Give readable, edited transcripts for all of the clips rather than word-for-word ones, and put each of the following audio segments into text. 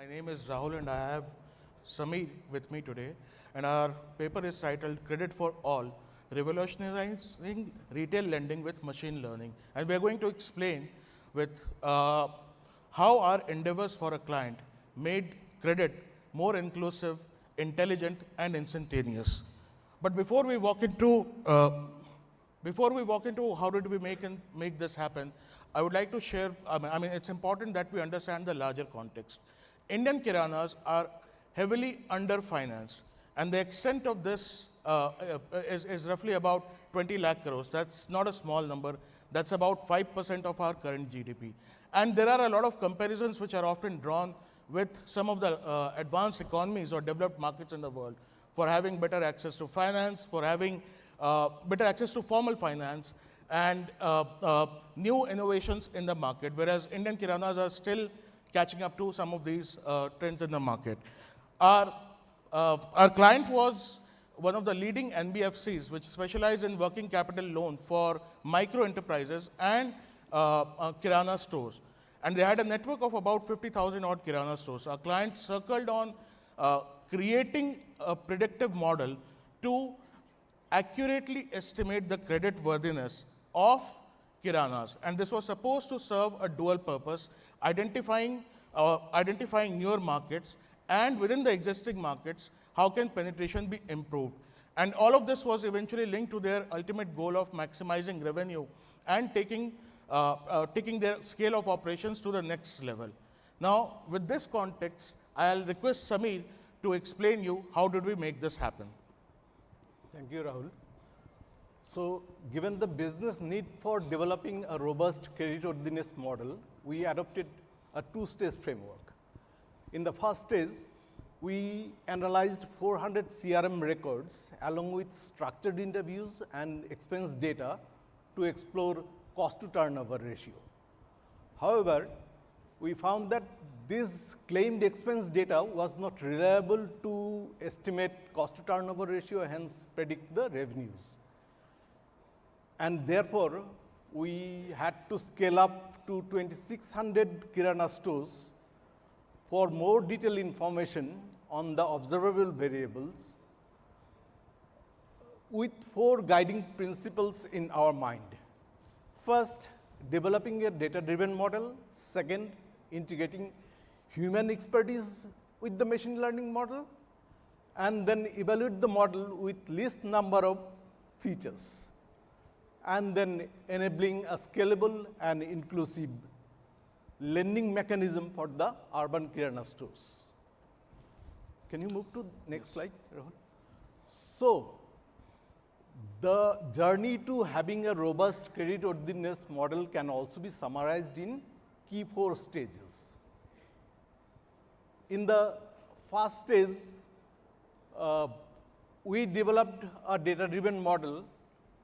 My name is Rahul and I have Samir with me today. And our paper is titled Credit for All, Revolutionizing Retail Lending with Machine Learning. And we're going to explain with how our endeavors for a client made credit more inclusive, intelligent, and instantaneous. But before we walk into how did we make this happen, I would like to share, it's important that we understand the larger context. Indian kiranas are heavily underfinanced, and the extent of this is roughly about 20 lakh crores. That's not a small number. That's about 5% of our current GDP. And there are a lot of comparisons which are often drawn with some of the advanced economies or developed markets in the world for having better access to finance, for having better access to formal finance, and new innovations in the market, whereas Indian kiranas are still catching up to some of these trends in the market. Our client was one of the leading NBFCs, which specialize in working capital loan for micro enterprises and kirana stores. And they had a network of about 50,000 odd kirana stores. Our client circled on creating a predictive model to accurately estimate the credit worthiness of kiranas. And this was supposed to serve a dual purpose, identifying newer markets, and within the existing markets, how can penetration be improved. And all of this was eventually linked to their ultimate goal of maximizing revenue and taking their scale of operations to the next level. Now, with this context, I'll request Samir to explain you how did we make this happen. Thank you, Rahul. So, given the business need for developing a robust creditworthiness model, we adopted a two-stage framework. In the first stage, we analyzed 400 CRM records along with structured interviews and expense data to explore cost to turnover ratio. However, we found that this claimed expense data was not reliable to estimate cost to turnover ratio, hence predict the revenues. And therefore, we had to scale up to 2,600 kirana stores for more detailed information on the observable variables with 4 guiding principles in our mind. First, developing a data-driven model. Second, integrating human expertise with the machine learning model, and then evaluate the model with least number of features, and then enabling a scalable and inclusive lending mechanism for the urban kirana stores. Can you move to next slide, Rahul? So, the journey to having a robust creditworthiness model can also be summarized in key 4 stages. In the first stage, we developed a data-driven model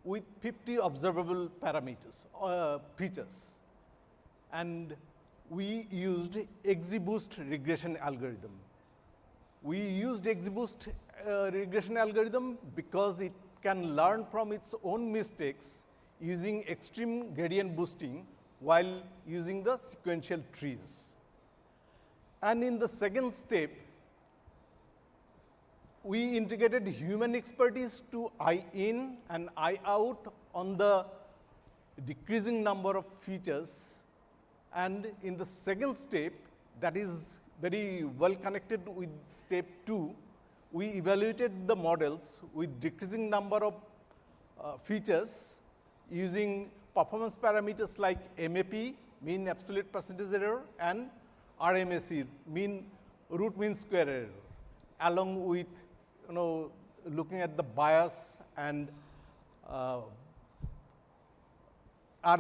with 50 observable parameters, features, and we used XGBoost regression algorithm. We used XGBoost regression algorithm because it can learn from its own mistakes using extreme gradient boosting while using the sequential trees. And in the second step, we integrated human expertise to eye in and eye out on the decreasing number of features. And in the second step, that is very well connected with step 2, we evaluated the models with decreasing number of features using performance parameters like MAP, mean absolute percentage error, and RMSE, root mean square error, along with looking at the bias and R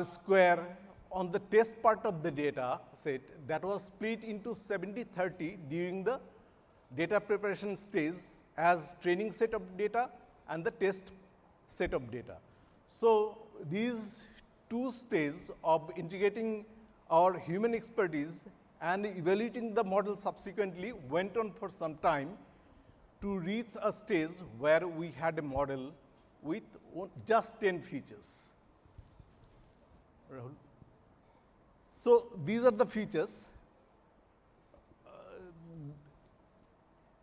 square on the test part of the data set that was split into 70-30 during the data preparation stage as training set of data and the test set of data. So, these 2 stages of integrating our human expertise and evaluating the model subsequently went on for some time to reach a stage where we had a model with just 10 features. Rahul? So, these are the features.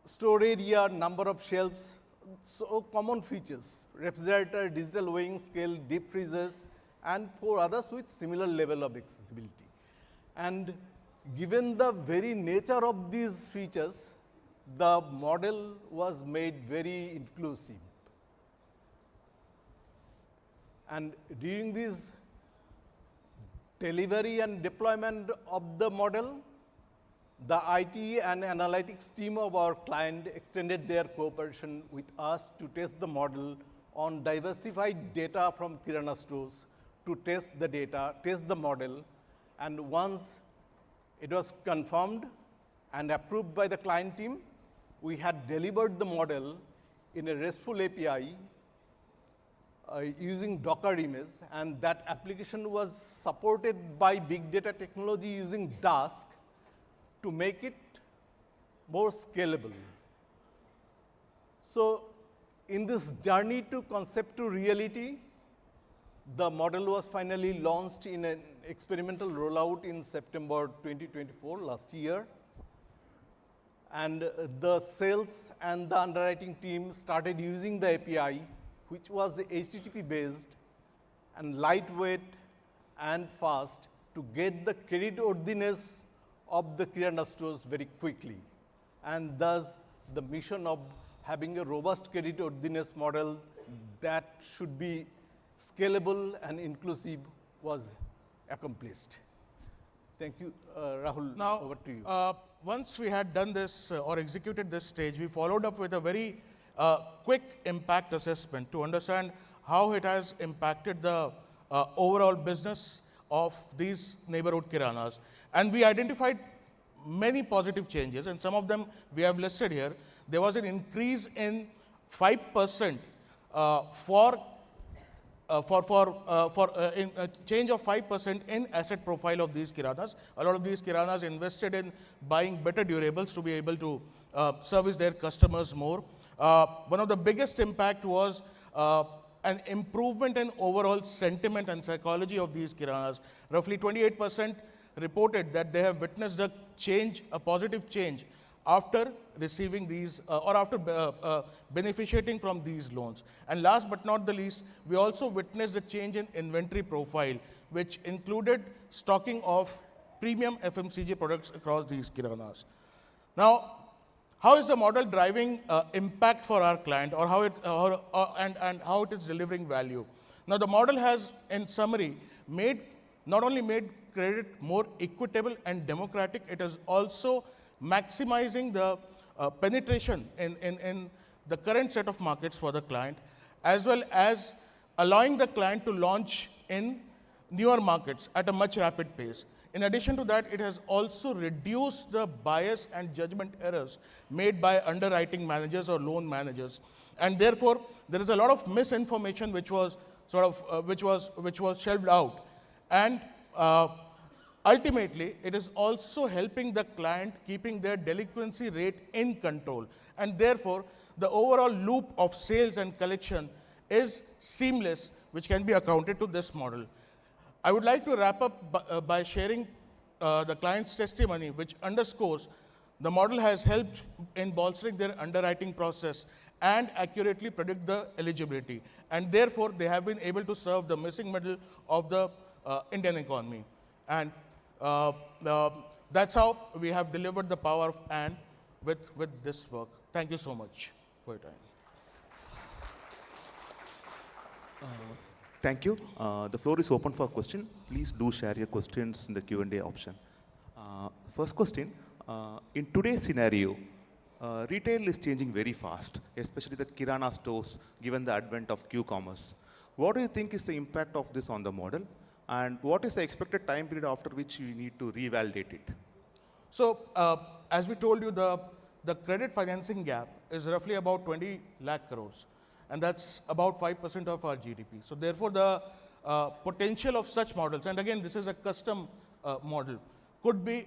store area, number of shelves, so common features, refrigerator, digital weighing scale, deep freezers, and 4 others with similar level of accessibility. And given the very nature of these features, the model was made very inclusive. And during this delivery and deployment of the model, the IT and analytics team of our client extended their cooperation with us to test the model on diversified data from Kirana stores to test the data, test the model, and once it was confirmed and approved by the client team, we had delivered the model in a RESTful API using Docker image, and that application was supported by big data technology using Dask to make it more scalable. So in this journey to concept to reality, the model was finally launched in an experimental rollout in September 2024, last year. And the sales and the underwriting team started using the API, which was HTTP based and lightweight and fast, to get the credit worthiness of the Kirana stores very quickly. And thus, the mission of having a robust credit worthiness model that should be scalable and inclusive was accomplished. Thank you, Rahul. Now, over to you. Once we had done this or executed this stage, we followed up with a very quick impact assessment to understand how it has impacted the overall business of these neighborhood kiranas. And we identified many positive changes, and some of them we have listed here. There was an increase in 5% in a change of 5% in asset profile of these kiranas. A lot of these kiranas invested in buying better durables to be able to service their customers more. One of the biggest impact was an improvement in overall sentiment and psychology of these kiranas. Roughly 28% reported that they have witnessed a change, a positive change, after receiving these or after beneficiating from these loans. And last but not the least, we also witnessed a change in inventory profile, which included stocking of premium FMCG products across these kiranas. Now, how is the model driving impact for our client, or how it and how it is delivering value? Now, the model has, in summary, not only made credit more equitable and democratic, it is also maximizing the penetration in the current set of markets for the client, as well as allowing the client to launch in newer markets at a much rapid pace. In addition to that, it has also reduced the bias and judgment errors made by underwriting managers or loan managers. And therefore, there is a lot of misinformation which was shelved out. And ultimately, it is also helping the client keeping their delinquency rate in control. And therefore, the overall loop of sales and collection is seamless, which can be accounted to this model. I would like to wrap up by sharing the client's testimony, which underscores the model has helped in bolstering their underwriting process and accurately predict the eligibility. And therefore, they have been able to serve the missing middle of the Indian economy. And that's how we have delivered the power of and with this work. Thank you so much for your time. Thank you. The floor is open for question. Please do share your questions in the Q&A option. First question, in today's scenario, retail is changing very fast, especially the Kirana stores, given the advent of Q-commerce. What do you think is the impact of this on the model? And what is the expected time period after which you need to revalidate it? So, as we told you, the credit financing gap is roughly about 20 lakh crores. And that's about 5% of our GDP. So therefore, the potential of such models, and again, this is a custom model,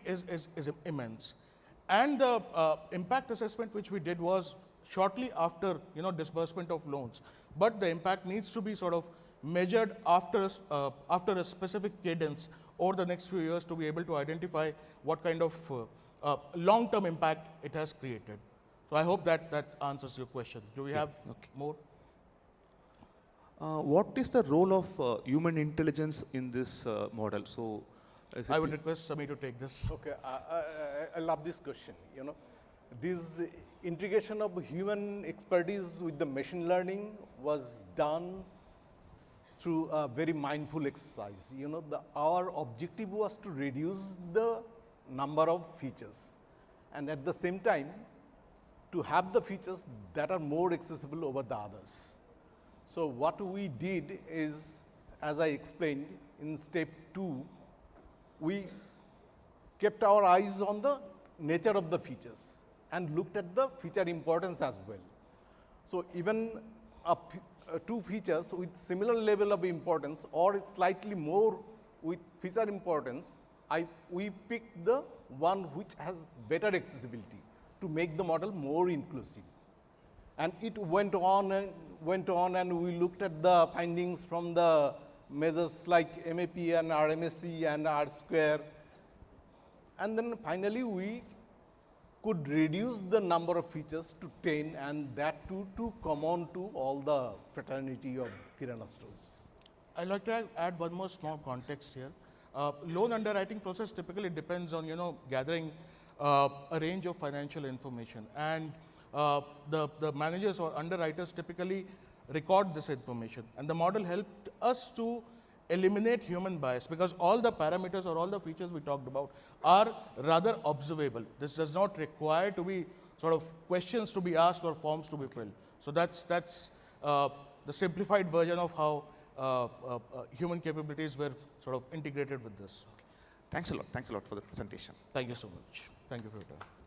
is immense. And the impact assessment which we did was shortly after disbursement of loans. But the impact needs to be sort of measured after a specific cadence over the next few years to be able to identify what kind of long-term impact it has created. So I hope that answers your question. Do we have more? What is the role of human intelligence in this model? So, I would request Samir to take this. Okay, I love this question. You know, this integration of human expertise with the machine learning was done through a very mindful exercise. You know, our objective was to reduce the number of features, and at the same time, to have the features that are more accessible over the others. So what we did is, as I explained in step 2, we kept our eyes on the nature of the features and looked at the feature importance as well. So even two features with similar level of importance or slightly more with feature importance, we picked the one which has better accessibility to make the model more inclusive. And it went on and we looked at the findings from the measures like MAP and RMSE and R square. And then finally we could reduce the number of features to 10, and that too to common to all the fraternity of Kirana stores. I'd like to add one more small context here. Loan underwriting process typically depends on, gathering a range of financial information, and the managers or underwriters typically record this information, and the model helped us to eliminate human bias because all the parameters or all the features we talked about are rather observable. This does not require to be sort of questions to be asked or forms to be filled. So that's the simplified version of how human capabilities were sort of integrated with this. thanks a lot. Thanks a lot for the presentation. Thank you so much. Thank you for your time.